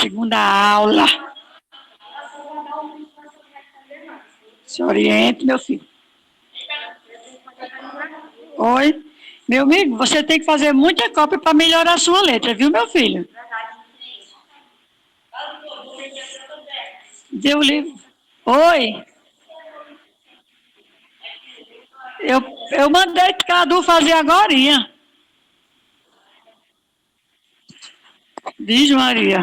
segunda aula. Se oriente, meu filho. Oi? Meu amigo, você tem que fazer muita cópia para melhorar a sua letra, viu, meu filho? Dê o livro. Oi? Eu mandei Cadu fazer agorinha. Diz, Maria.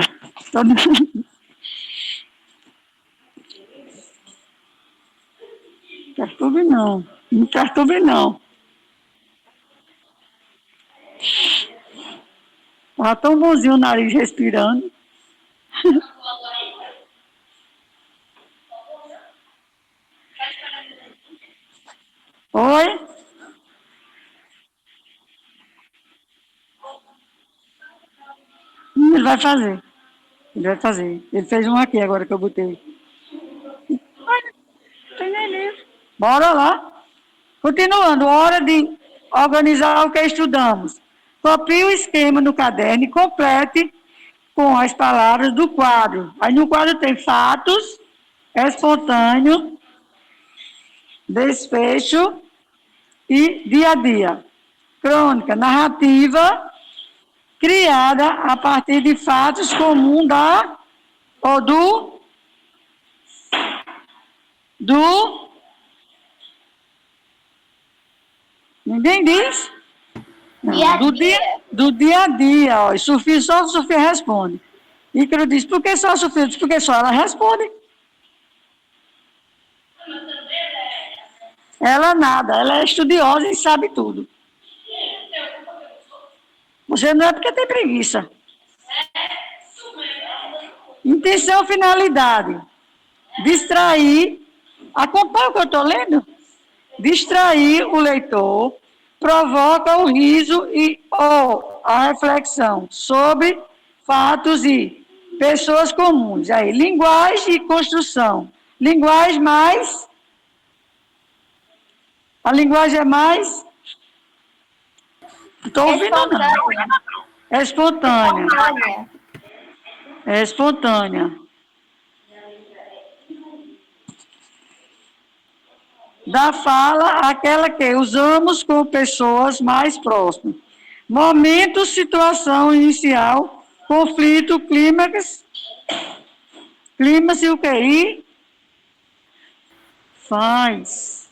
Todo mundo. Não perturbe não. Não perturbe não. Estava tão bonzinho o nariz respirando. Oi? Ele vai fazer. Ele vai fazer. Ele fez um aqui agora que eu botei. Ai, não tem nem livro. Bora lá. Continuando, hora de organizar o que estudamos. Copie o esquema no caderno e complete com as palavras do quadro. Aí no quadro tem fatos, espontâneo, desfecho e dia a dia. Crônica, narrativa, criada a partir de fatos comuns da ou do ninguém diz? Do dia a dia, ó. Só Sofia responde. Ícaro diz, por que só a Sofia? Diz, porque só ela responde. Ela nada, ela é estudiosa e sabe tudo. Você não é porque tem preguiça. Intenção, finalidade. Distrair. Acompanha o que eu estou lendo? Distrair o leitor, provoca o riso ou a reflexão sobre fatos e pessoas comuns. Aí, linguagem e construção. Linguagem mais... A linguagem é mais... Estou ouvindo, não. É espontânea. É espontânea. Da fala, aquela que usamos com pessoas mais próximas. Momento, situação inicial, conflito, clímax e o que? E faz.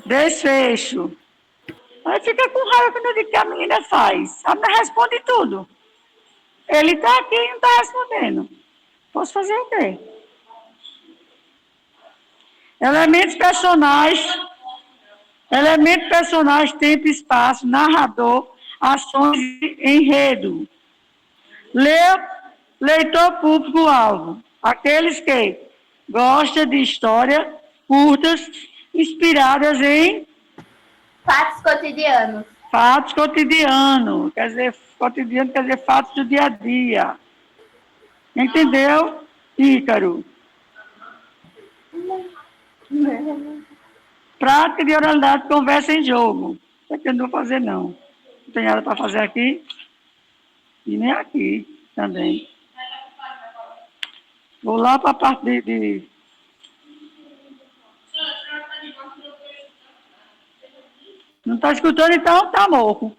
Desfecho. Aí fica com raiva quando eu digo que a menina faz. A menina responde tudo. Ele está aqui e não está respondendo. Posso fazer o quê? Elementos personagens, tempo, espaço, narrador, ações e enredo. Leitor público-alvo. Aqueles que gostam de histórias curtas, inspiradas em fatos cotidianos. Fatos cotidianos. Cotidiano quer dizer fatos do dia a dia. Entendeu, Ícaro? Prática de oralidade, conversa em jogo. Isso aqui eu não vou fazer, não. Não tem nada para fazer aqui. E nem aqui também. Vou lá para a parte de... Não está escutando, então está morto.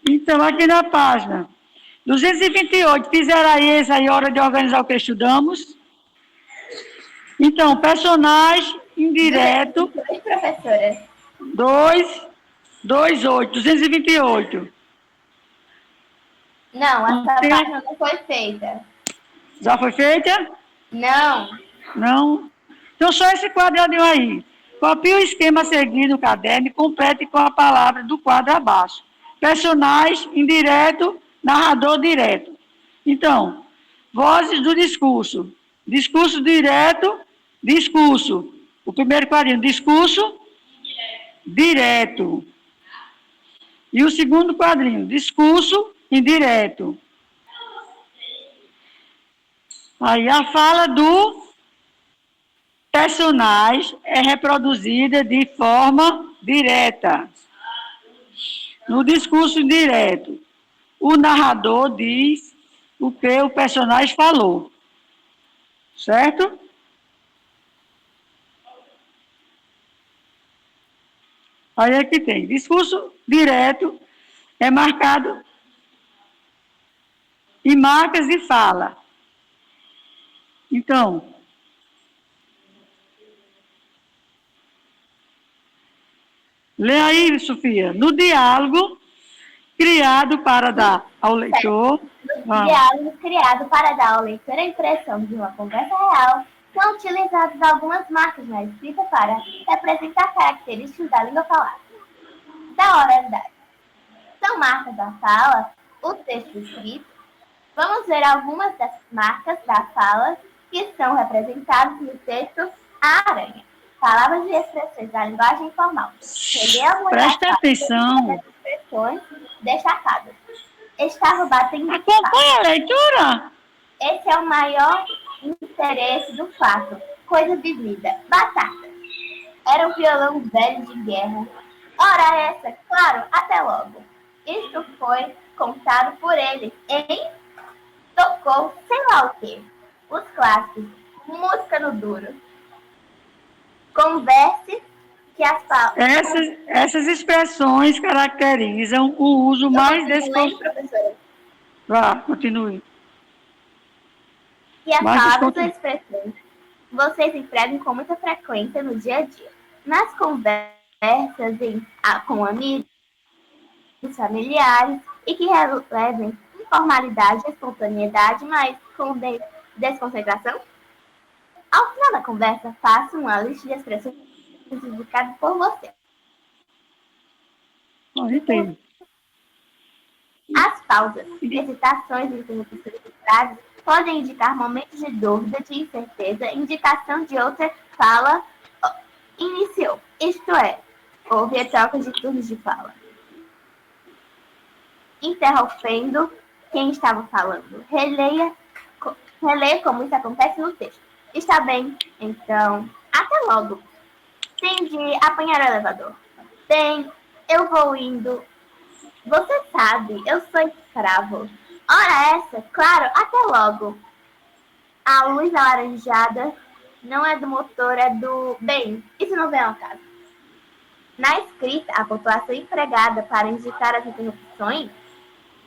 Então, aqui na página 228, fizeram aí essa aí, hora de organizar o que estudamos. Então, personagem indireto. Oi, professora. 228. Não, essa página não foi feita. Já foi feita? Não. Não? Então, só esse quadradinho aí. Copie o esquema a seguir no caderno e complete com a palavra do quadro abaixo. Personagem indireto, narrador direto. Então, vozes do discurso. Discurso direto, discurso. O primeiro quadrinho, discurso direto. E o segundo quadrinho, discurso indireto. Aí a fala do personais é reproduzida de forma direta. No discurso direto, o narrador diz o que o personagem falou. Certo? Aí é que tem. Discurso direto é marcado em marcas de fala. Então, lê aí, Sofia. No diálogo criado para dar ao leitor. Diálogo criado para dar ao leitor a impressão de uma conversa real, são utilizadas algumas marcas na escrita para representar características da língua falada. Da oralidade. São marcas da fala, o texto escrito. Vamos ver algumas das marcas da fala que são representadas no texto A Aranha. Palavras e expressões da linguagem informal. Presta atenção. Expressões destacadas. Estava batendo. Acompanha a leitura. Esse é o maior interesse do fato. Coisa vivida. Batata. Era um violão velho de guerra. Ora essa, claro, até logo. Isto foi contado por ele em Tocou sei lá o quê. Os clássicos. Música no duro. Converse que as palavras. Essas expressões caracterizam o uso mais desconfortável. Vá, continue. E as palavras ou expressões vocês empregam com muita frequência no dia a dia. Nas conversas com amigos, familiares, e que relevem informalidade, espontaneidade, mas com desconcentração. Ao final da conversa, faça uma lista de expressões indicadas por você. Entendo. As pausas, hesitações e interrupções de frases podem indicar momentos de dúvida, de incerteza, indicação de outra fala iniciou. Isto é, houve a troca de turnos de fala. Interrompendo quem estava falando. Releia como isso acontece no texto. Está bem, então, até logo. Tem de apanhar o elevador. Tem, eu vou indo. Você sabe, eu sou escravo. Ora essa, claro, até logo. A luz alaranjada não é do motor, é do... Bem, isso não vem ao caso. Na escrita, a pontuação empregada para indicar as interrupções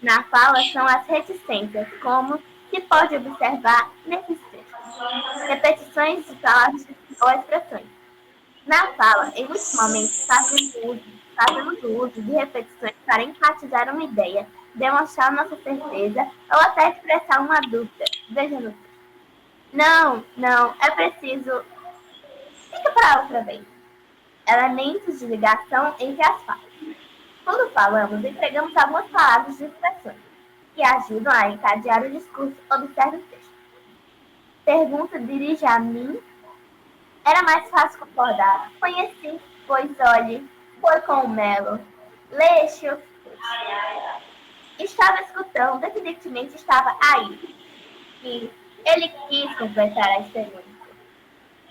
na fala são as reticências, como se pode observar nesses textos. Repetições de palavras ou expressões. Na fala, em muitos momentos, fazemos uso de repetições para enfatizar uma ideia, demonstrar nossa certeza ou até expressar uma dúvida. Veja no texto. Não, é preciso... Fica para outra vez. Elementos de ligação entre as falas. Quando falamos, empregamos algumas palavras de expressões que ajudam a encadear o discurso. Observe o texto. Pergunta dirige a mim. Era mais fácil concordar. Conheci, pois olhe, foi com o Melo. Leste o estava escutando, definitivamente estava aí. E ele quis completar a experiência.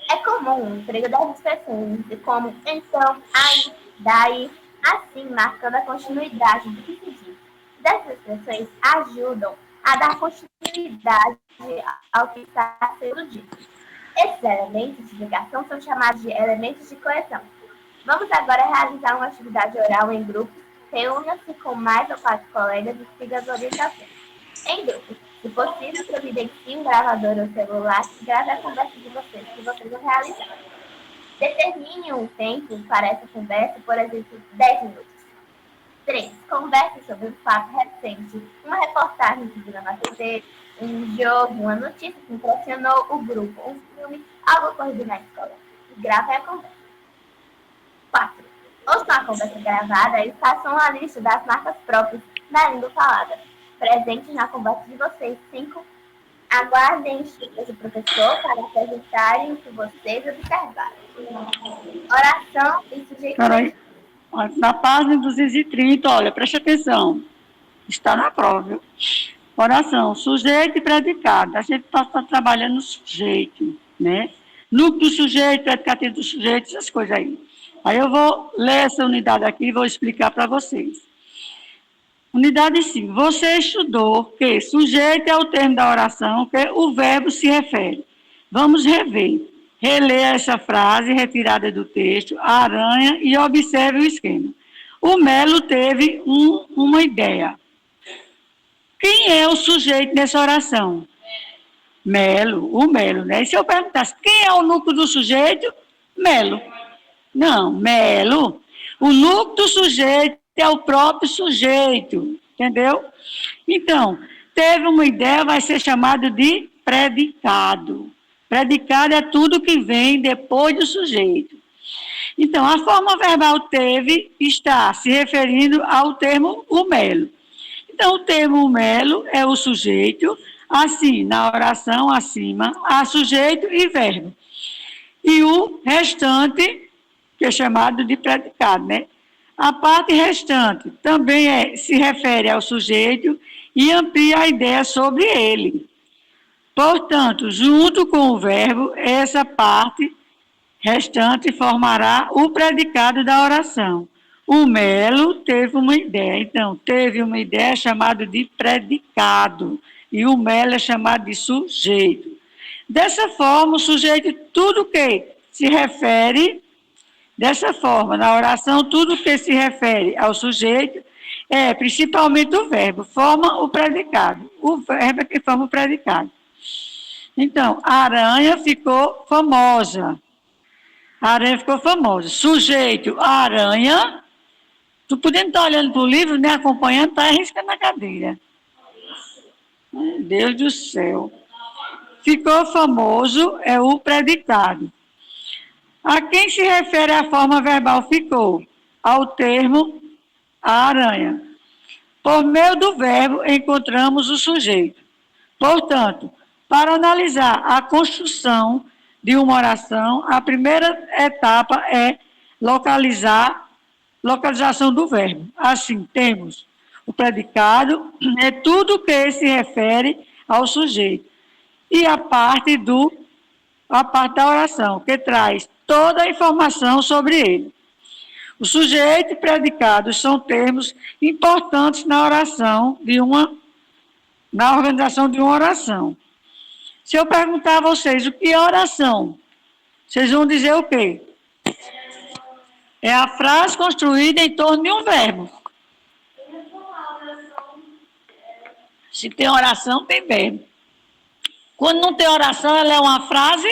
É comum o emprego das expressões, como então, aí, daí, assim, marcando a continuidade do que se diz. Dessas expressões ajudam a dar continuidade ao que está sendo dito. Esses elementos de ligação são chamados de elementos de coesão. Vamos agora realizar uma atividade oral em grupo. Reúna-se com mais ou 4 colegas e siga as orientações. Em grupo, se possível, providencie um gravador ou celular que grave a conversa de vocês, que vocês vão realizar. Determine um tempo para essa conversa, por exemplo, 10 minutos. 3. Converse sobre um fato recente, uma reportagem que viu na TV, um jogo, uma notícia que impressionou o grupo, um filme, algo ocorrido na escola. Grave a conversa. 4. Ouçam a conversa gravada e façam uma lista das marcas próprias da língua falada, presentes na conversa de vocês. 5. Aguardem instruções do professor para apresentarem o que vocês observaram. Oração e sujeito. Peraí. Na página 230, olha, preste atenção. Está na prova, viu? Oração, sujeito e predicado. A gente está trabalhando no sujeito, né? núcleo do sujeito, predicativo do sujeito, essas coisas aí. Aí eu vou ler essa unidade aqui e vou explicar para vocês. Unidade 5. Você estudou que sujeito é o termo da oração que o verbo se refere. Vamos rever. Reler essa frase retirada do texto, a aranha, e observe o esquema. O Melo teve uma ideia. Quem é o sujeito nessa oração? Melo, o Melo, né? E se eu perguntasse quem é o núcleo do sujeito? Melo. Não, Melo. O núcleo do sujeito é o próprio sujeito, entendeu? Então, teve uma ideia, vai ser chamado de predicado. Predicado é tudo que vem depois do sujeito. Então, a forma verbal teve está se referindo ao termo o Melo. Então, o termo Melo é o sujeito, assim, na oração acima, há sujeito e verbo. E o restante, que é chamado de predicado, né? A parte restante também se refere ao sujeito e amplia a ideia sobre ele. Portanto, junto com o verbo, essa parte restante formará o predicado da oração. O Melo teve uma ideia. Então, teve uma ideia chamada de predicado. E o Melo é chamado de sujeito. Dessa forma, o sujeito, tudo que se refere, dessa forma, na oração, tudo que se refere ao sujeito principalmente o verbo, forma o predicado. O verbo é que forma o predicado. Então, a aranha ficou famosa. A aranha ficou famosa. Sujeito, a aranha. Tu podendo estar olhando para o livro, nem acompanhando, está arriscando na cadeira. Meu Deus do céu. Ficou famoso é o predicado. A quem se refere a forma verbal ficou? Ao termo a aranha. Por meio do verbo, encontramos o sujeito. Portanto, para analisar a construção de uma oração, a primeira etapa é localização do verbo. Assim, temos o predicado, é tudo que se refere ao sujeito. E a parte da oração, que traz toda a informação sobre ele. O sujeito e predicado são termos importantes na oração na organização de uma oração. Se eu perguntar a vocês o que é oração, vocês vão dizer o quê? É a frase construída em torno de um verbo. Se tem oração, tem verbo. Quando não tem oração, ela é uma frase.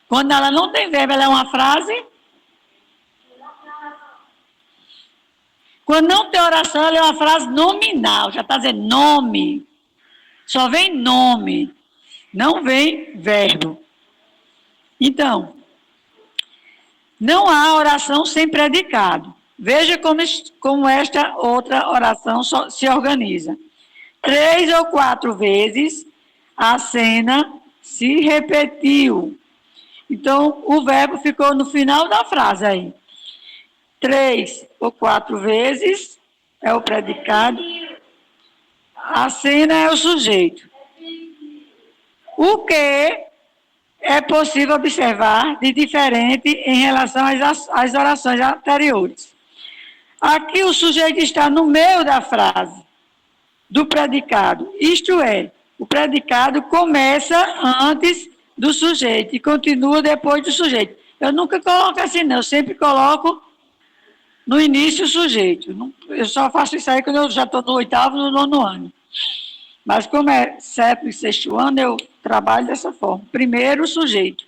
Quando ela não tem verbo, ela é uma frase. Quando não tem oração, ela é uma frase nominal. Já está dizendo nome. Só vem nome. Não vem verbo. Então, não há oração sem predicado. Veja como esta outra oração se organiza. 3 ou 4 vezes a cena se repetiu. Então, o verbo ficou no final da frase aí. 3 ou 4 vezes é o predicado. A cena é o sujeito. O que é possível observar de diferente em relação às orações anteriores? Aqui o sujeito está no meio da frase do predicado. Isto é, o predicado começa antes do sujeito e continua depois do sujeito. Eu nunca coloco assim, não. Eu sempre coloco no início o sujeito. Eu só faço isso aí quando eu já estou no 8º, no 9º ano. Mas como é 7º e 6º ano, eu trabalho dessa forma. Primeiro o sujeito.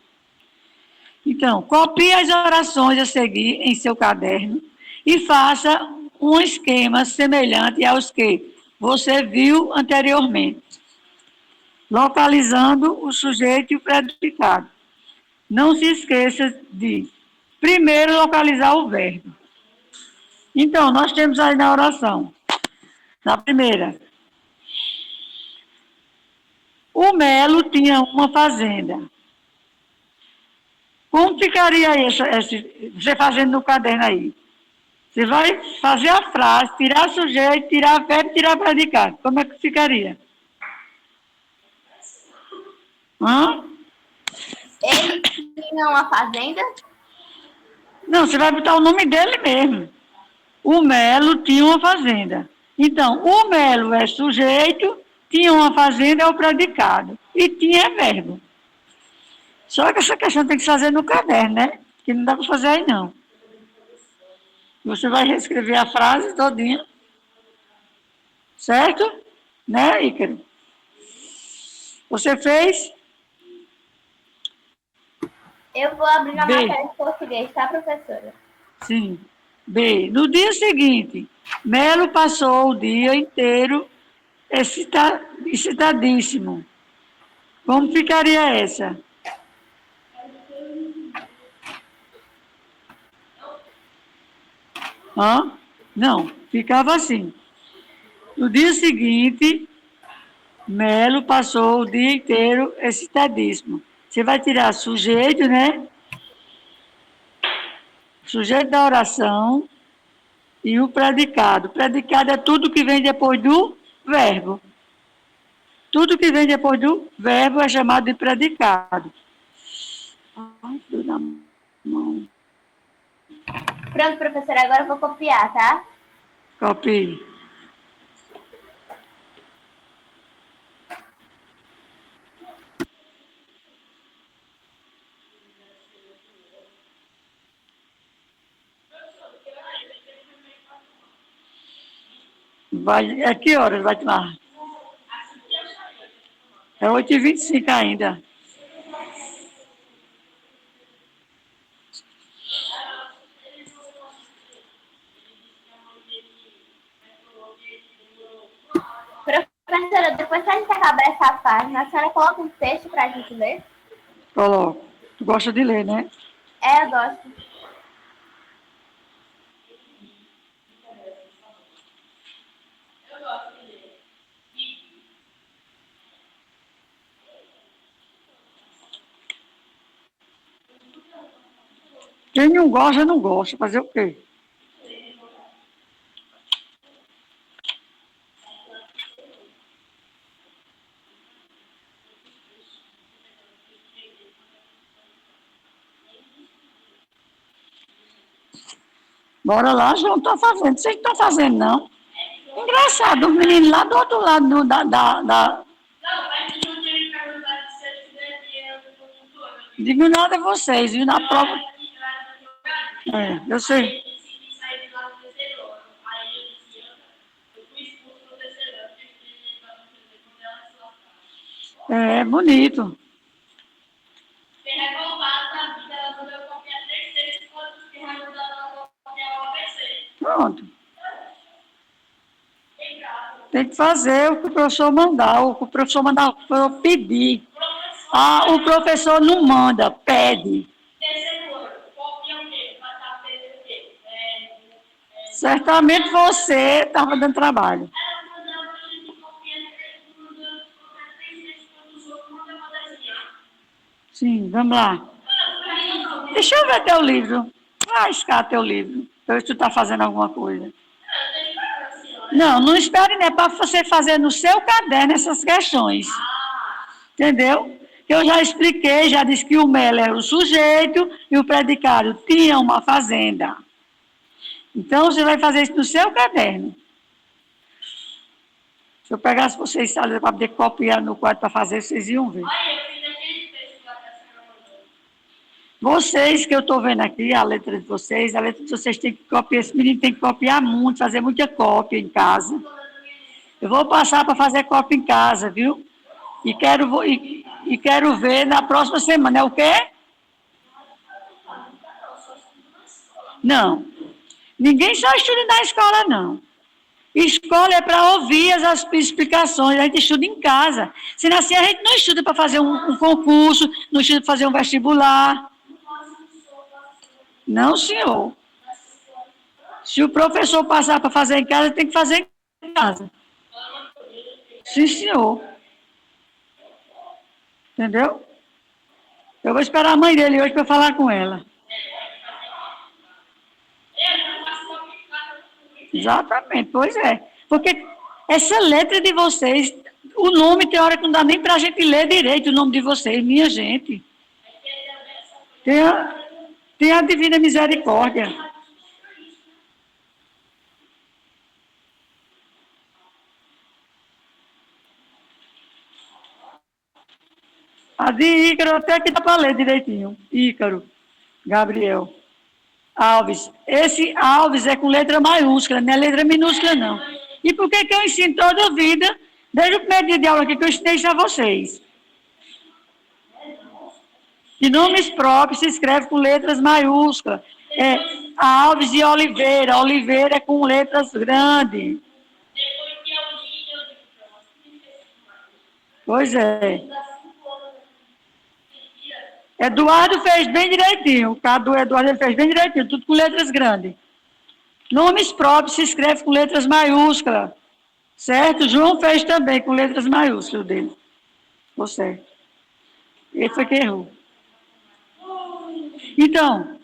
Então, copie as orações a seguir em seu caderno e faça um esquema semelhante aos que você viu anteriormente, localizando o sujeito e o predicado. Não se esqueça de, primeiro, localizar o verbo. Então, nós temos aí na oração, na primeira. O Melo tinha uma fazenda. Como ficaria você fazendo no caderno aí? Você vai fazer a frase, tirar sujeito, tirar verbo, tirar predicado. Como é que ficaria? Ele tinha uma fazenda? Não, você vai botar o nome dele mesmo. O Melo tinha uma fazenda. Então, o Melo é sujeito, tinha uma fazenda é o predicado. E tinha é verbo. Só que essa questão tem que fazer no caderno, né? Que não dá para fazer aí, não. Você vai reescrever a frase todinha. Certo? Né, Ícaro? Você fez? Eu vou abrir na B. matéria de português, tá, professora? Sim. B. No dia seguinte, Melo passou o dia inteiro excitadíssimo. Como ficaria essa? Hã? Não, ficava assim. No dia seguinte, Melo passou o dia inteiro excitadíssimo. Você vai tirar sujeito, né? Sujeito da oração e o predicado. O predicado é tudo que vem depois do verbo. Tudo que vem depois do verbo é chamado de predicado. Ai, dor na mão. Pronto, professora, agora eu vou copiar, tá? Copie. Vai, é que horas vai tomar? É 8h25 ainda. Professora, depois que a gente acabar essa página, a senhora coloca um texto pra gente ler? Coloco. Tu gosta de ler, né? É, eu gosto. Quem não gosta, não gosta. Fazer o quê? Bora lá, João, tá fazendo. Vocês não estão fazendo, não? Engraçado, os meninos lá do outro lado da. Digo nada a vocês, viu? Na prova. É, eu sei. É bonito. Pronto. Tem que fazer o que o professor mandar, o que o professor mandar eu pedir. Ah, o professor não manda, pede. Certamente você estava dando trabalho. Sim, vamos lá. Deixa eu ver teu livro. Vai escar teu livro. Para ver se tu está fazendo alguma coisa. Não, não espere, né? Para você fazer no seu caderno essas questões. Entendeu? Eu já expliquei, já disse que o Melo era o sujeito e o predicado tinha uma fazenda. Então, você vai fazer isso no seu caderno. Se eu pegasse vocês para poder copiar no quadro para fazer, vocês iam ver. Vocês que eu estou vendo aqui, a letra de vocês tem que copiar, esse menino tem que copiar muito, fazer muita cópia em casa. Eu vou passar para fazer cópia em casa, viu? E quero ver na próxima semana. É o quê? Não. Ninguém só estuda na escola, não. Escola é para ouvir as explicações, a gente estuda em casa. Se assim, a gente não estuda para fazer um concurso, não estuda para fazer um vestibular. Não, senhor. Se o professor passar para fazer em casa, tem que fazer em casa. Sim, senhor. Entendeu? Eu vou esperar a mãe dele hoje para falar com ela. Exatamente, pois é. Porque essa letra de vocês, o nome tem hora que não dá nem para a gente ler direito o nome de vocês, minha gente. Tem a divina misericórdia. A de Ícaro até que dá para ler direitinho. Ícaro, Gabriel. Alves. Esse Alves é com letra maiúscula, não é letra minúscula, não. E por que eu ensino toda a vida, desde o primeiro dia de aula aqui, que eu ensinei isso a vocês? Que nomes próprios se escreve com letras maiúsculas. É Alves de Oliveira. Oliveira é com letras grandes. Pois é. Eduardo fez bem direitinho. O caso do Eduardo ele fez bem direitinho, tudo com letras grandes. Nomes próprios se escreve com letras maiúsculas. Certo? João fez também com letras maiúsculas dele. Ficou certo. Ele foi que errou. Então,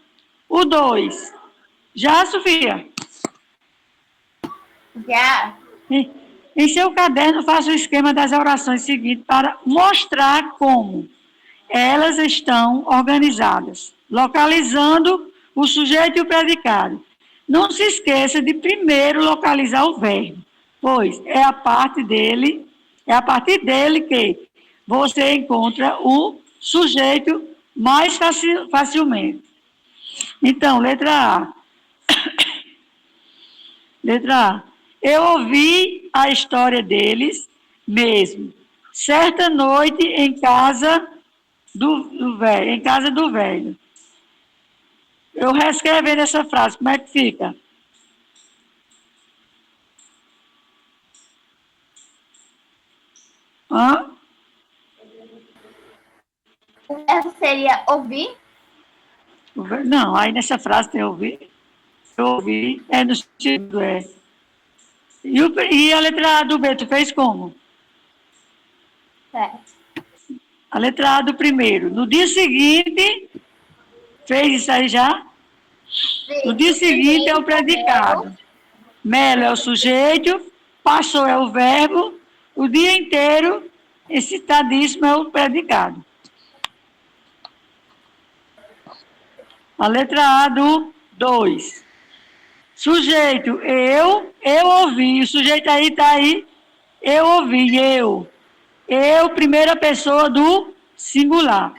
o 2. Já, Sofia? Já. Em seu caderno, faça o esquema das orações seguintes para mostrar como elas estão organizadas, localizando o sujeito e o predicado. Não se esqueça de primeiro localizar o verbo, pois é a partir dele que você encontra o sujeito mais facilmente. Então, letra A. Letra A. Eu ouvi a história deles mesmo. Certa noite em casa do velho, em casa do velho. Eu reescrevendo essa frase, como é que fica? Hã? Essa seria ouvir? Não, aí nessa frase tem ouvir. Eu ouvi, é no sentido, é. E a letra A do B, tu fez como? Certo. A letra A do primeiro. No dia seguinte, fez isso aí já? No dia seguinte é o predicado. Melo é o sujeito, passou é o verbo, o dia inteiro, excitadíssimo é o predicado. A letra A do 2. Sujeito, eu ouvi. O sujeito aí está aí, eu ouvi, eu. Eu, primeira pessoa do singular.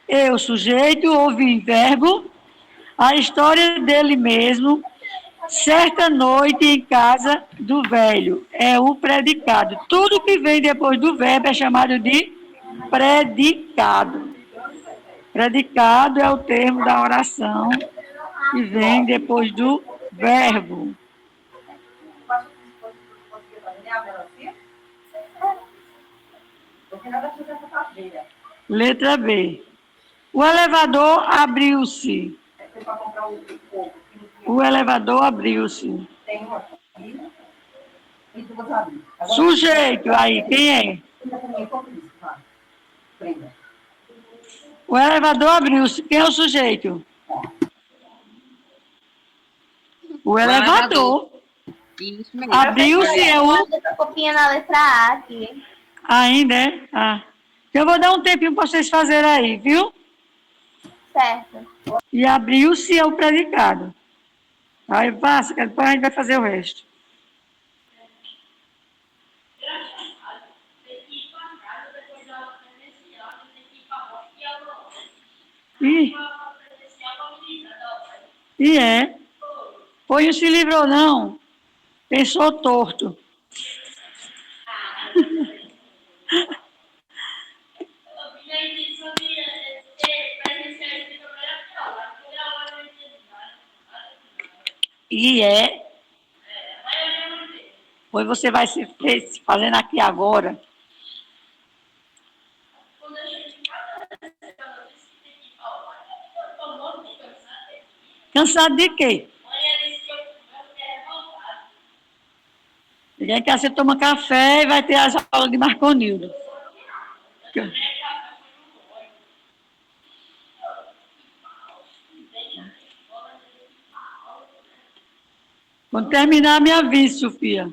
Eu, sujeito, ouvi, verbo. A história dele mesmo, certa noite em casa do velho, é o predicado. Tudo que vem depois do verbo é chamado de predicado. Predicado é o termo da oração que vem depois do verbo. Letra B. O elevador abriu-se. O elevador abriu-se. Sujeito, aí, quem é? O elevador abriu-se. Quem é o sujeito? O elevador. Isso mesmo. Abriu-se é o... Eu copiando na letra A aqui. Ainda é? Ah. Eu vou dar um tempinho para vocês fazerem aí, viu? Certo. E abriu-se é o predicado. Aí passa, depois a gente vai fazer o resto. E é. Pois não se livrou, não. Pensou torto. E é. Pois você vai se fazendo aqui agora. Cansado de quê? Ninguém quer você toma café e vai ter as aulas de Marconildo. Quando terminar, me avise, Sofia.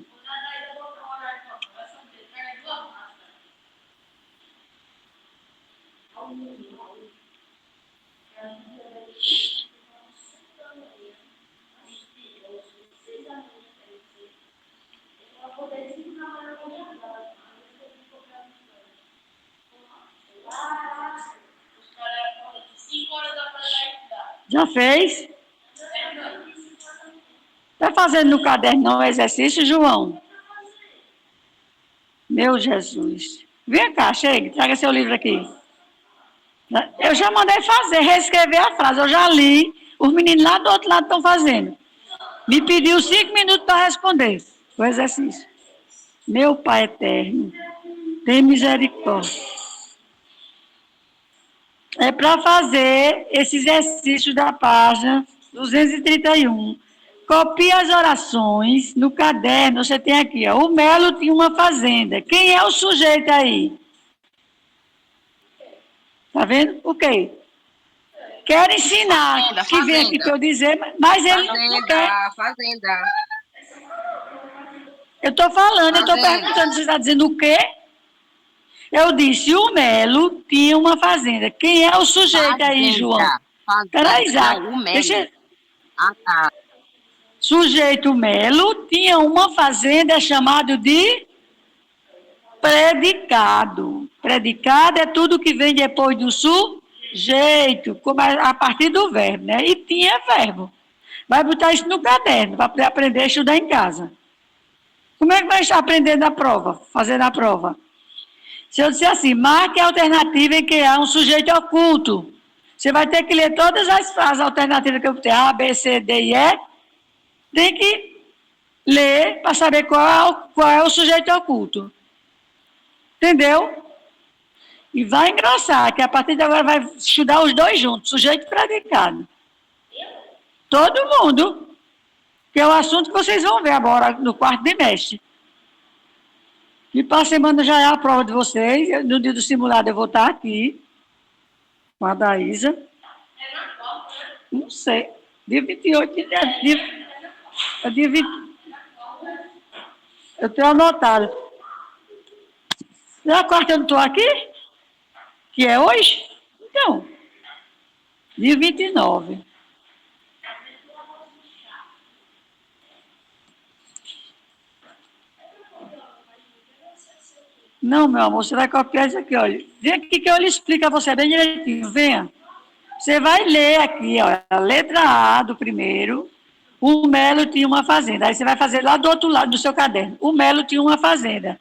Já fez? Está fazendo no caderno não o exercício, João? Meu Jesus. Vem cá, chegue, traga seu livro aqui. Eu já mandei fazer, reescrever a frase. Eu já li, os meninos lá do outro lado estão fazendo. Me pediu 5 minutos para responder o exercício. Meu Pai eterno, tem misericórdia. É para fazer esse exercício da página 231. Copie as orações no caderno. Você tem aqui, ó. O Melo tinha uma fazenda. Quem é o sujeito aí? Tá vendo? O quê? Quer ensinar, Fazenda, que vem aqui para eu dizer, mas ele não quer. Fazenda. Eu estou falando, eu estou perguntando, você está dizendo o quê? Eu disse, o Melo tinha uma fazenda. Quem é o sujeito aí, João? Peraí, Isaac. Não, o Melo. Deixa... Ah, tá. Sujeito Melo tinha uma fazenda chamada de predicado. Predicado é tudo que vem depois do sujeito, como a partir do verbo, né? E tinha verbo. Vai botar isso no caderno, para poder aprender a estudar em casa. Como é que vai aprender na prova, fazer na prova? Se eu disser assim, marque a alternativa em que há um sujeito oculto, você vai ter que ler todas as alternativas que eu tenho, A, B, C, D e E, tem que ler para saber qual é o sujeito oculto. Entendeu? E vai engrossar, que a partir de agora vai estudar os dois juntos, sujeito e predicado. Todo mundo. Que é o assunto que vocês vão ver agora no quarto bimestre. E para a semana já é a prova de vocês. No dia do simulado eu vou estar aqui com a Daísa. Não sei. Dia 28, dia 20. Eu tenho anotado. Na quarta eu não estou aqui? Que é hoje? Então, dia 29. Não, meu amor, você vai copiar isso aqui, olha. Vem aqui que eu lhe explico a você bem direitinho, venha. Você vai ler aqui, ó, a letra A do primeiro. O Melo tinha uma fazenda. Aí você vai fazer lá do outro lado do seu caderno. O Melo tinha uma fazenda.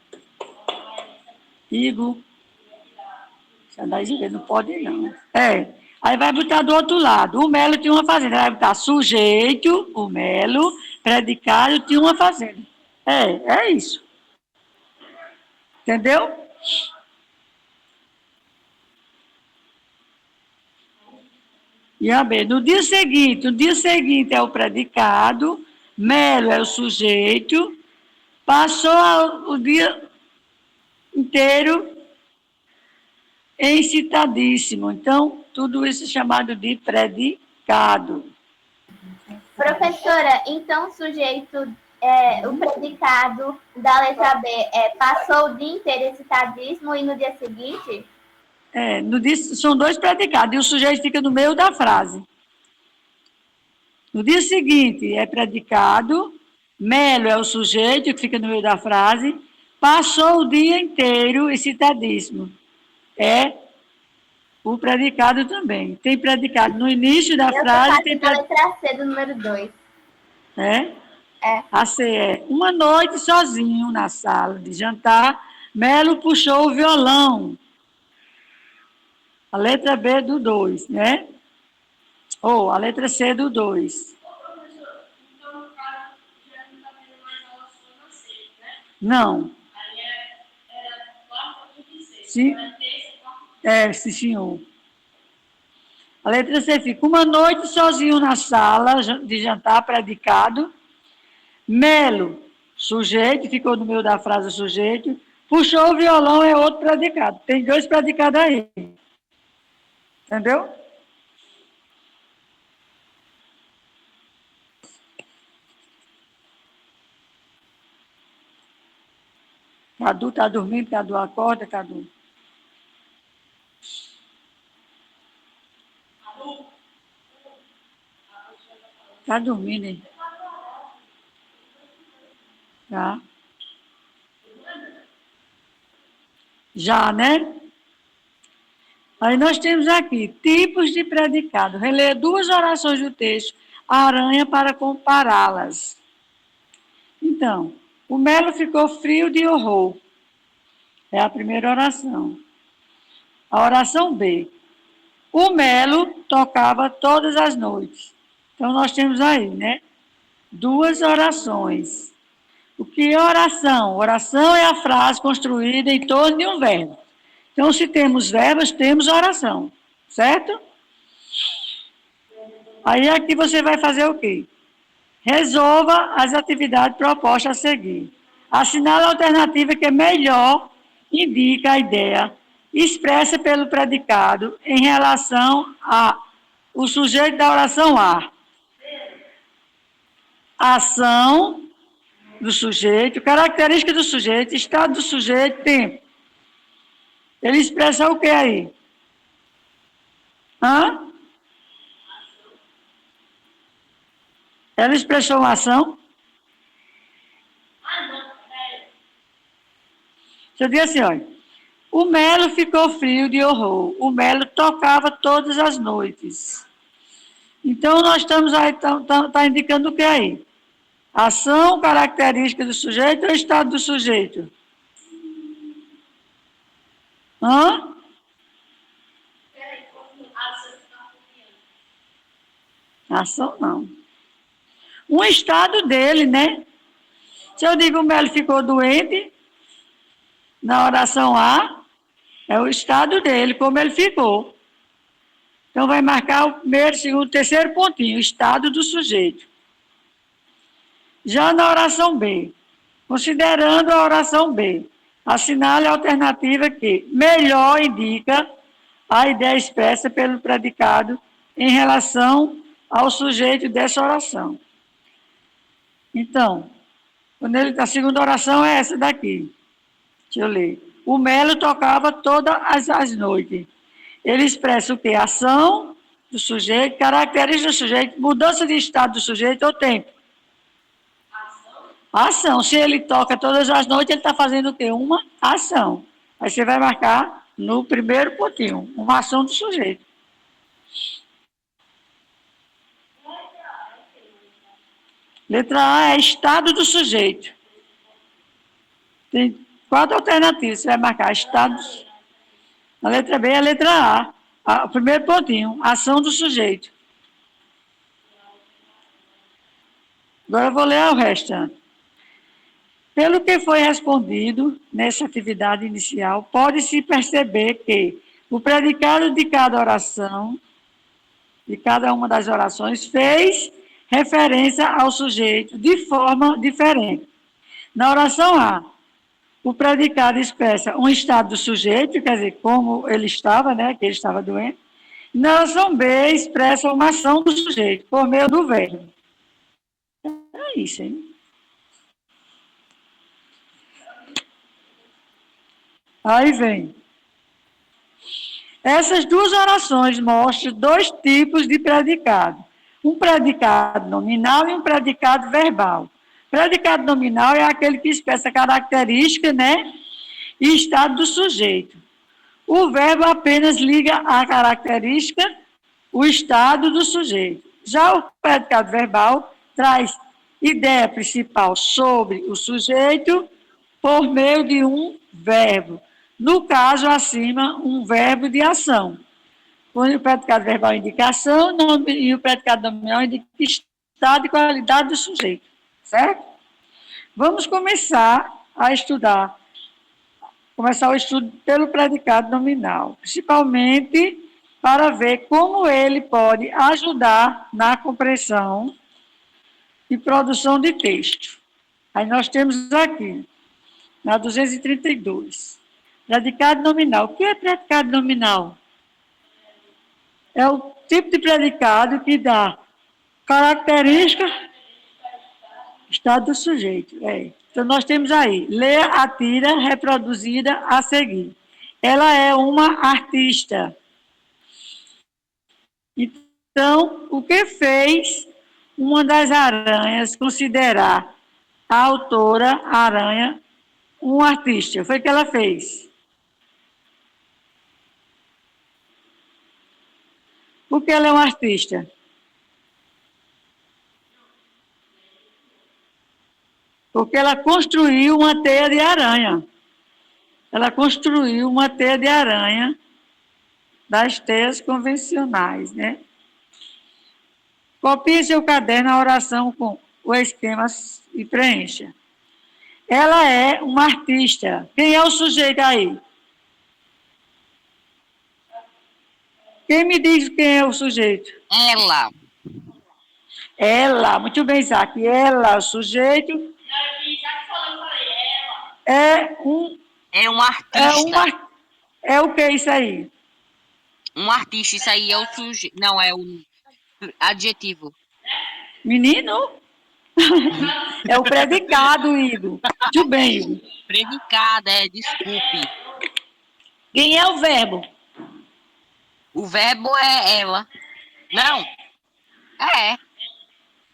Igor. Não pode não. É. Aí vai botar do outro lado. O Melo tinha uma fazenda. Vai botar sujeito, o Melo, predicado, tinha uma fazenda. É isso. Entendeu? E a B. No dia seguinte é o predicado, Melo é o sujeito, passou o dia inteiro excitadíssimo. Então, tudo isso é chamado de predicado. Professora, então o sujeito, o predicado da letra B passou o dia inteiro excitadíssimo e no dia seguinte? São dois predicados e o sujeito fica no meio da frase. No dia seguinte é predicado, Melo é o sujeito que fica no meio da frase, passou o dia inteiro excitadíssimo. É o predicado também. Tem predicado no início da frase. Tem a letra C do número 2. É? A C é uma noite sozinho na sala de jantar, Melo puxou o violão. A letra B do 2, né? Ou a letra C do 2. Não. Sim. Sim, senhor. A letra C fica uma noite sozinho na sala de jantar, predicado. Melo, sujeito, ficou no meio da frase sujeito. Puxou o violão, é outro predicado. Tem dois predicados aí. Entendeu? Cadu está dormindo, Cadu acorda, Cadu. Está dormindo, hein? Tá. Já, né? Aí nós temos aqui tipos de predicado. Releia 2 orações do texto, a aranha para compará-las. Então, o Melo ficou frio de horror. É a primeira oração. A oração B. O Melo tocava todas as noites. Então, nós temos aí, né? 2 orações. O que é oração? Oração é a frase construída em torno de um verbo. Então, se temos verbos, temos oração. Certo? Aí aqui você vai fazer o quê? Resolva as atividades propostas a seguir. Assinale a alternativa que melhor indica a ideia expressa pelo predicado em relação ao sujeito da oração A. Ação do sujeito, característica do sujeito, estado do sujeito, tempo. Ele expressa o que aí? Hã? Ela expressou uma ação? Eu digo assim, olha, o Melo ficou frio de horror. O Melo tocava todas as noites. Então, nós estamos aí, tá indicando o que aí? Ação, característica do sujeito ou estado do sujeito? Hã? Ação não. Um estado dele, né? Se eu digo o Melo ficou doente, na oração A, é o estado dele, como ele ficou. Então, vai marcar o primeiro, segundo, terceiro pontinho, o estado do sujeito. Já na oração B, considerando a oração B, assinale a alternativa que melhor indica a ideia expressa pelo predicado em relação ao sujeito dessa oração. Então, a segunda oração é essa daqui. Deixa eu ler. O Melo tocava todas as noites. Ele expressa o quê? Ação do sujeito, característica do sujeito, mudança de estado do sujeito ou tempo. Ação. Se ele toca todas as noites, ele está fazendo o quê? Uma ação. Aí você vai marcar no primeiro pontinho, uma ação do sujeito. Letra A é estado do sujeito. Tem 4 alternativas. Você vai marcar estados. A letra B é a letra A. O primeiro pontinho, ação do sujeito. Agora eu vou ler o restante. Pelo que foi respondido nessa atividade inicial, pode-se perceber que o predicado de cada oração, de cada uma das orações, fez referência ao sujeito de forma diferente. Na oração A, o predicado expressa um estado do sujeito, quer dizer, como ele estava, né, que ele estava doente. Na oração B, expressa uma ação do sujeito, por meio do verbo. É isso, hein? Aí vem. Essas 2 orações mostram 2 tipos de predicado. Um predicado nominal e um predicado verbal. Predicado nominal é aquele que expressa característica, né? E estado do sujeito. O verbo apenas liga a característica, o estado do sujeito. Já o predicado verbal traz ideia principal sobre o sujeito por meio de um verbo. No caso, acima, um verbo de ação. Quando o predicado verbal indica ação e o predicado nominal indica estado e qualidade do sujeito. Certo? Vamos começar o estudo pelo predicado nominal, principalmente para ver como ele pode ajudar na compreensão e produção de texto. Aí nós temos aqui, na 232, predicado nominal. O que é predicado nominal? É o tipo de predicado que dá característica, estado do sujeito. Então, nós temos aí, lê a tira reproduzida a seguir. Ela é uma artista. Então, o que fez uma das aranhas considerar a autora, a aranha, um artista? Foi o que ela fez. Por que ela é uma artista? Porque ela construiu uma teia de aranha. Ela construiu uma teia de aranha das teias convencionais, né? Copie seu caderno a oração com o esquema e preencha. Ela é uma artista. Quem é o sujeito aí? Quem me diz quem é o sujeito? Ela. Ela, muito bem, Isaac. Ela, o sujeito, é um. É um É artista. uma. É o que isso aí? Um artista, isso aí é o sujeito. Não, é o adjetivo. Menino? É o predicado, Igor. Muito bem, Igor. Predicada, desculpe. Quem é o verbo? O verbo é ela. Não. É.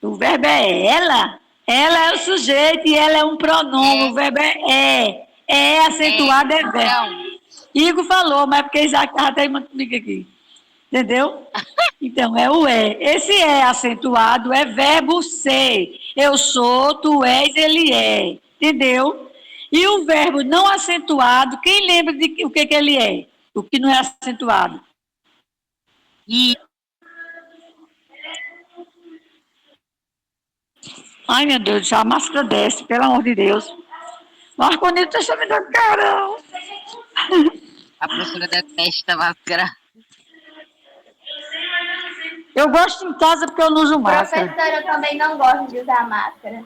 O verbo é ela? Ela é o sujeito e ela é um pronome. O verbo é. É acentuado, é verbo. Então, Igor falou, mas porque Isaac estava teimando comigo aqui. Entendeu? Então, é o é. Esse é acentuado é verbo ser. Eu sou, tu és, ele é. Entendeu? E o verbo não acentuado, quem lembra de o que ele é? O que não é acentuado? e Ai, meu Deus do céu, a máscara desce, pelo amor de Deus. Marconito está me dando carão. a professora detesta máscara. Eu gosto em casa porque eu não uso máscara. Professora, eu também não gosto de usar máscara.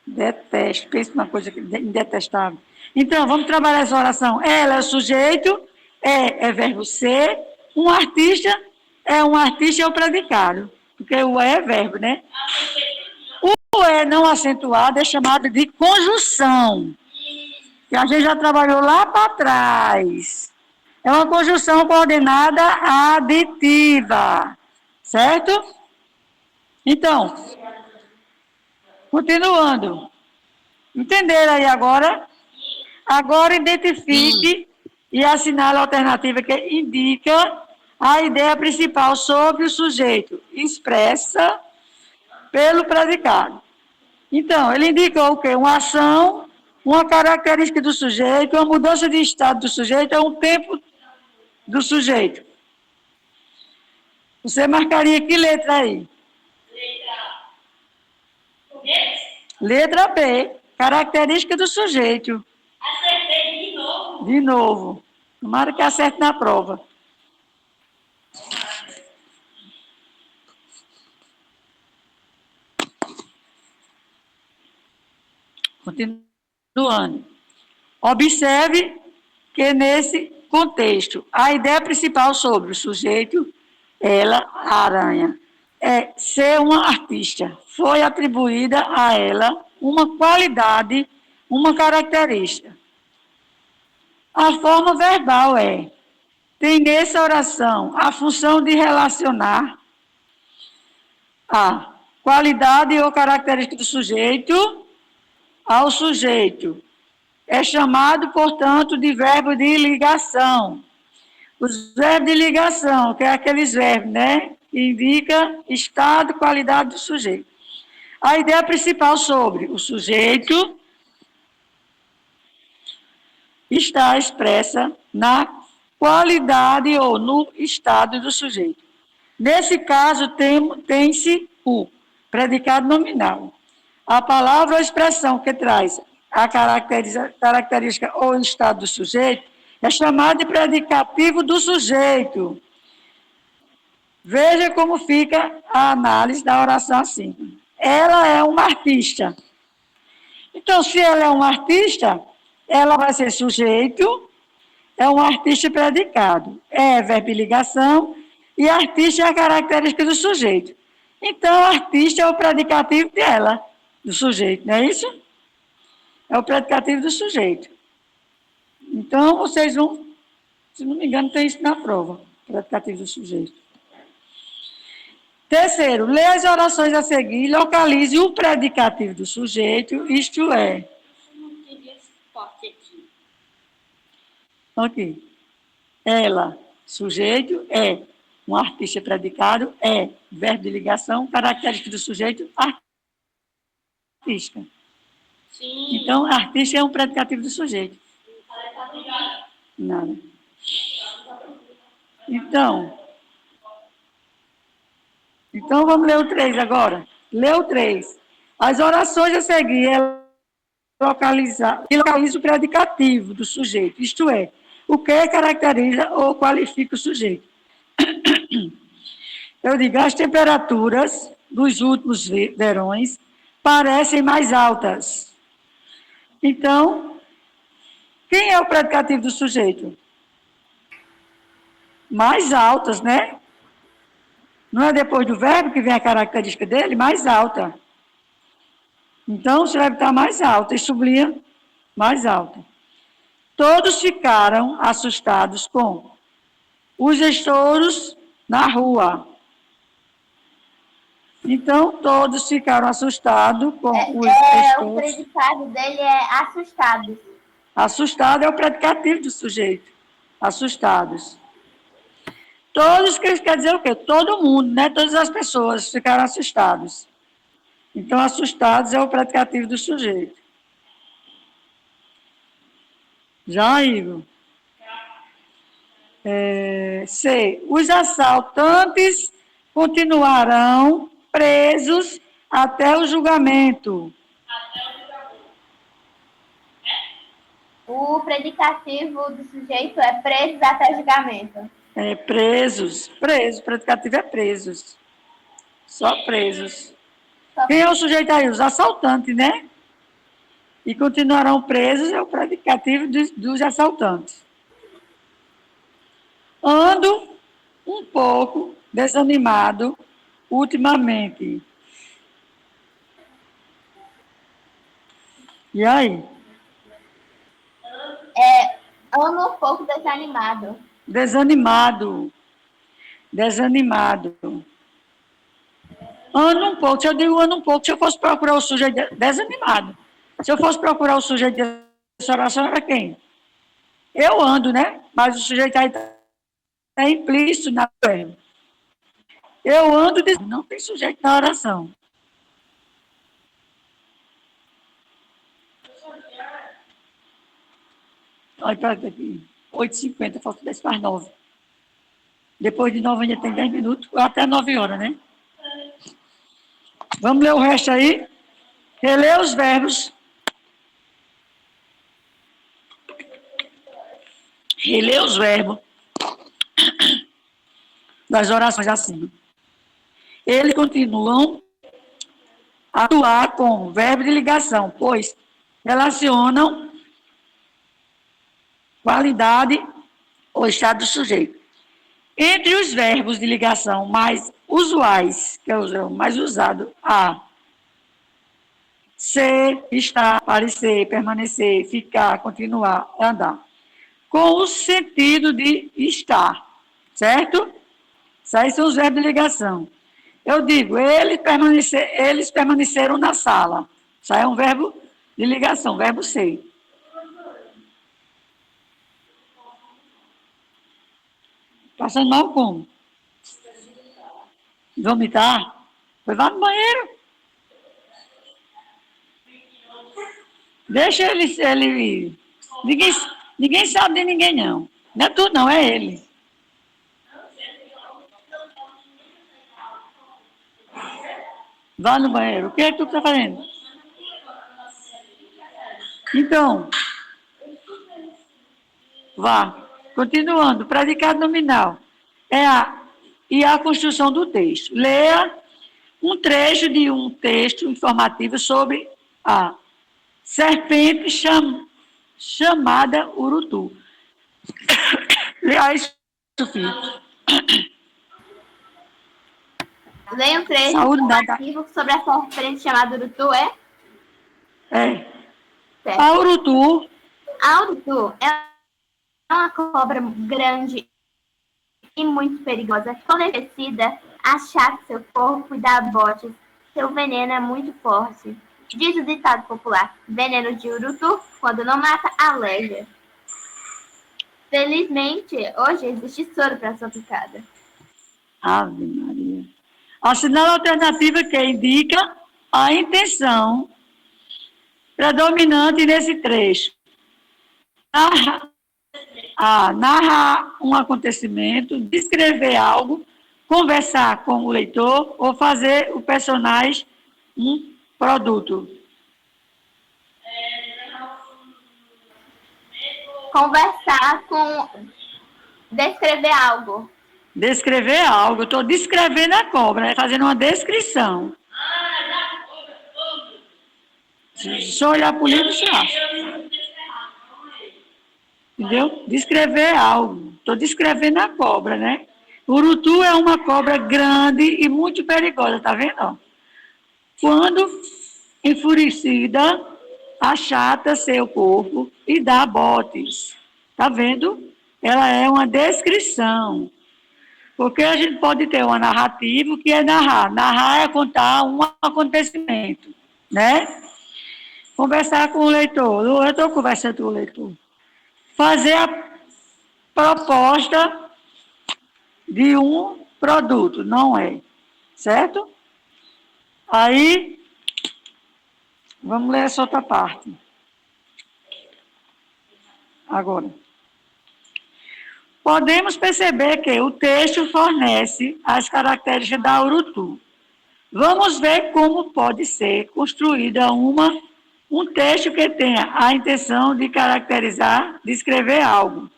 Detesto, pensa numa coisa indetestável. Então, vamos trabalhar essa oração. Ela é o sujeito, é verbo ser. Um artista é o predicado, porque o é verbo, né? O é não acentuado é chamado de conjunção, que a gente já trabalhou lá para trás. É uma conjunção coordenada aditiva, certo? Então, continuando. Entenderam aí agora? Agora identifique e assinale a alternativa que indica a ideia principal sobre o sujeito, expressa pelo predicado. Então, ele indicou o quê? Uma ação, uma característica do sujeito, uma mudança de estado do sujeito, é um tempo do sujeito. Você marcaria que letra aí? Letra B, característica do sujeito. Acertei de novo. De novo. Tomara que acerte na prova. Continuando. Observe que nesse contexto, a ideia principal sobre o sujeito, ela, a aranha, é ser uma artista. Foi atribuída a ela uma qualidade, uma característica. A forma verbal tem nessa oração a função de relacionar a qualidade ou característica do sujeito ao sujeito. É chamado, portanto, de verbo de ligação. Os verbos de ligação, que é aqueles verbos, né? Que indica estado, qualidade do sujeito. A ideia principal sobre o sujeito está expressa na qualidade ou no estado do sujeito. Nesse caso, tem-se o predicado nominal. A palavra ou expressão que traz a característica ou estado do sujeito é chamada de predicativo do sujeito. Veja como fica a análise da oração assim. Ela é uma artista. Então, se ela é uma artista, ela vai ser sujeito, é um artista predicado. É verbo de ligação e artista é a característica do sujeito. Então, artista é o predicativo dela, do sujeito, não é isso? É o predicativo do sujeito. Então, vocês vão, se não me engano, tem isso na prova, predicativo do sujeito. Terceiro, leia as orações a seguir e localize o predicativo do sujeito, isto é. Eu não entendi esse parte aqui. Ok. Ela, sujeito, é. um artista predicado é verbo de ligação, característica do sujeito, artística. Sim. Então, artista é um predicativo do sujeito. Nada. Então vamos ler o 3 agora. Lê o 3. As orações a seguir localiza o predicativo do sujeito, isto é, o que caracteriza ou qualifica o sujeito. Eu digo, as temperaturas dos últimos verões parecem mais altas. Então, quem é o predicativo do sujeito? Mais altas, né? Não é depois do verbo que vem a característica dele? Mais alta. Então, você vai estar mais alta e sublinha mais alta. Todos ficaram assustados com os estouros na rua. Então, todos ficaram assustados com os estouros. O predicado dele é assustados. Assustado é o predicativo do sujeito. Assustados. Todos, quer dizer o quê? Todo mundo, né? Todas as pessoas ficaram assustados. Então, assustados é o predicativo do sujeito. Já, Igor? C. Os assaltantes continuarão presos até o julgamento. O predicativo do sujeito é presos até o julgamento. Presos. Presos. O predicativo é presos. Só presos. Quem é o sujeito aí? Os assaltantes, né? E continuarão presos é o predicativo dos assaltantes. Ando um pouco desanimado ultimamente. E aí? Ando um pouco desanimado. Desanimado. Ando um pouco. Se eu digo ando um pouco, se eu fosse procurar o sujeito desanimado. Se eu fosse procurar o sujeito dessa oração, era quem? Eu ando, né? Mas o sujeito aí está implícito na verbo. Eu ando, não tem sujeito na oração. Olha para aqui. 8h50, falta 10 para as 9. Depois de 9 ainda tem 10 minutos, até 9 horas, né? Vamos ler o resto aí? Reler os verbos. Reler os verbos das orações acima. Eles continuam a atuar como verbo de ligação, pois relacionam qualidade ou estado do sujeito. Entre os verbos de ligação mais usuais, que é o mais usado, há ser, estar, parecer, permanecer, ficar, continuar, andar. Com o sentido de estar, certo? Isso aí são os verbos de ligação. Eu digo, eles permaneceram na sala. Isso aí é um verbo de ligação, verbo ser. Passando mal como? Vomitar? Foi lá no banheiro. Deixa ele. Ninguém sabe de ninguém, não. Não é tu, não, é ele. Vá no banheiro. O que é que tu está fazendo? Então, vá. Continuando, predicado nominal. E a construção do texto. Leia um trecho de um texto informativo sobre a serpente chamada urutu. Leia isso, filho. Leia um trecho informativo sobre a serpente chamada urutu, é? Certo. A urutu é uma cobra grande e muito perigosa. Quando envelhecida, achaca seu corpo e dá botes. Seu veneno é muito forte. Diz o ditado popular: veneno de urutu, quando não mata, aleja. Felizmente, hoje existe soro para sua picada. Ave Maria. Assinale a alternativa que indica a intenção predominante nesse trecho. Narrar um acontecimento, descrever algo, conversar com o leitor ou fazer o personagem um produto. Conversar com... Descrever algo. Descrever algo. Eu estou descrevendo a cobra, fazendo uma descrição. Se eu olhar para o livro, você acha. Entendeu? Descrever algo. Estou descrevendo a cobra, né? Urutu é uma cobra grande e muito perigosa, tá vendo? Quando enfurecida, achata seu corpo e dá botes. Tá vendo? Ela é uma descrição. Porque a gente pode ter uma narrativa, que é narrar. Narrar é contar um acontecimento, né? Conversar com o leitor. Eu estou conversando com o leitor. Fazer a proposta de um produto, não é? Certo? Aí, vamos ler essa outra parte. Agora. Podemos perceber que o texto fornece as características da Urutu. Vamos ver como pode ser construída um texto que tenha a intenção de caracterizar, descrever algo.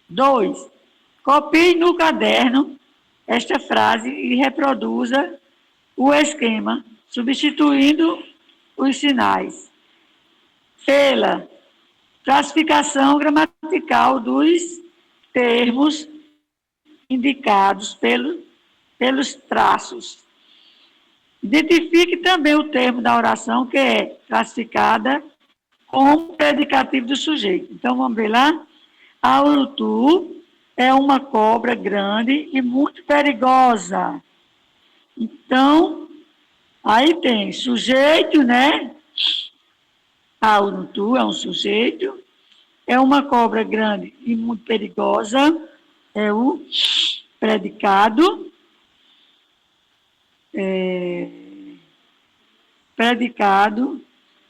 2. Copie no caderno esta frase e reproduza o esquema, substituindo os sinais pela classificação gramatical dos termos indicados pelos traços. Identifique também o termo da oração que é classificada como predicativo do sujeito. Então, vamos ver lá. A urutu é uma cobra grande e muito perigosa. Então, aí tem sujeito, né? A urutu é um sujeito, é uma cobra grande e muito perigosa, é o predicado.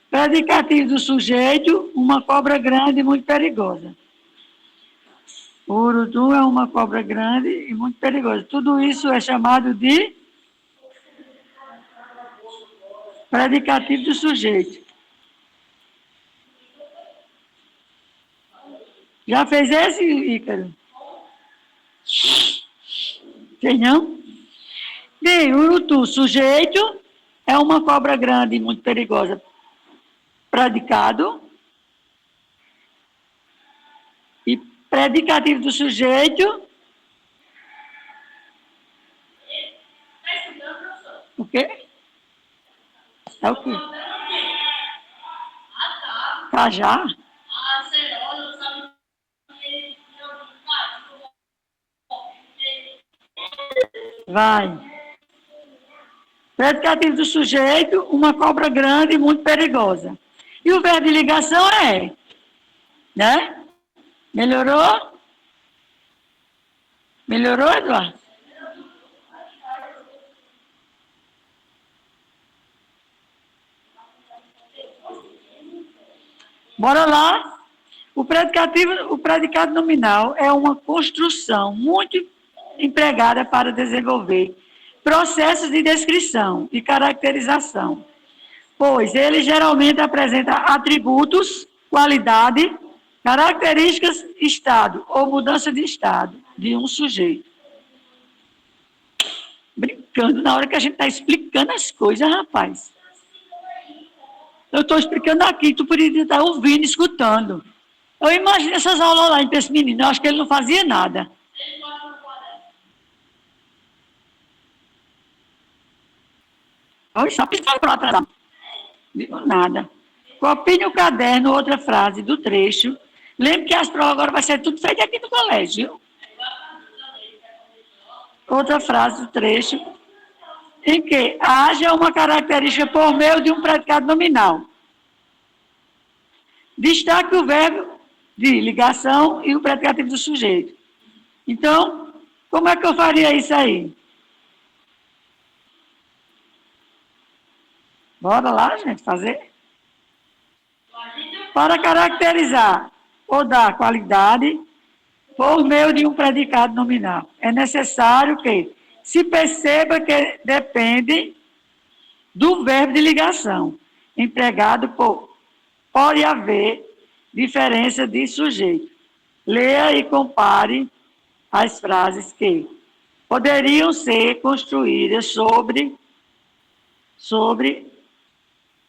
Predicativo do sujeito, uma cobra grande e muito perigosa. O urutu é uma cobra grande e muito perigosa. Tudo isso é chamado de predicativo do sujeito. Já fez esse, Ícaro? Fez não? Bem, urutu, sujeito, é uma cobra grande e muito perigosa. Predicado. E predicativo do sujeito. O quê? É o quê? Cajá? Vai. Predicativo do sujeito, uma cobra grande e muito perigosa. E o verbo de ligação é, né? Melhorou? Melhorou, Eduardo? Bora lá. O predicado nominal é uma construção muito empregada para desenvolver processos de descrição e caracterização, pois ele geralmente apresenta atributos, qualidade, características, estado ou mudança de estado de um sujeito. Brincando na hora que a gente está explicando as coisas, rapaz. Eu estou explicando aqui, tu poderia estar ouvindo, escutando. Eu imagino essas aulas lá para esse menino, eu acho que ele não fazia nada. Só pensando para atrás. Digo nada. Copie no caderno outra frase do trecho. Lembre que as provas agora vai ser tudo feito aqui no colégio. Outra frase do trecho em que haja uma característica por meio de um predicado nominal. Destaque o verbo de ligação e o predicativo do sujeito. Então, Como é que eu faria isso aí? Bora lá, gente, fazer? Para caracterizar ou dar qualidade por meio de um predicado nominal, é necessário que se perceba que depende do verbo de ligação empregado pode haver diferença de sujeito. Leia e compare as frases que poderiam ser construídas sobre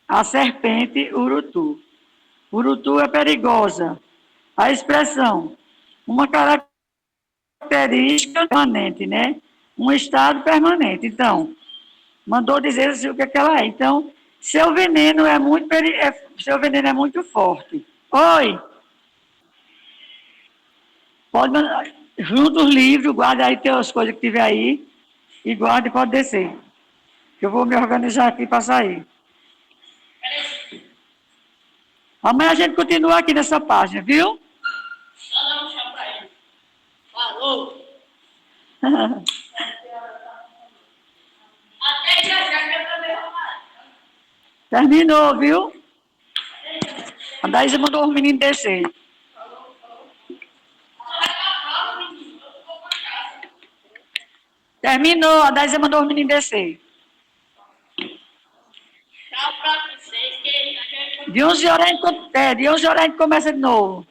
a serpente urutu. Urutu é perigosa. A expressão, uma característica permanente, né? Um estado permanente. Então, mandou dizer assim, o que, é que ela é. Então, seu veneno é muito forte. Oi, pode mandar, junta os livros, guarda aí as coisas que tiver aí, e guarda e pode descer. Que eu vou me organizar aqui para sair. Amanhã a gente continua aqui nessa página, viu? Só dá um tchau para ele. Falou! Até já que eu também vou mais. Terminou, viu? A Daísa mandou os meninos descer. Terminou, a Daísa mandou os meninos descer. Tchau pra vocês. De 11 horas a gente começa de novo.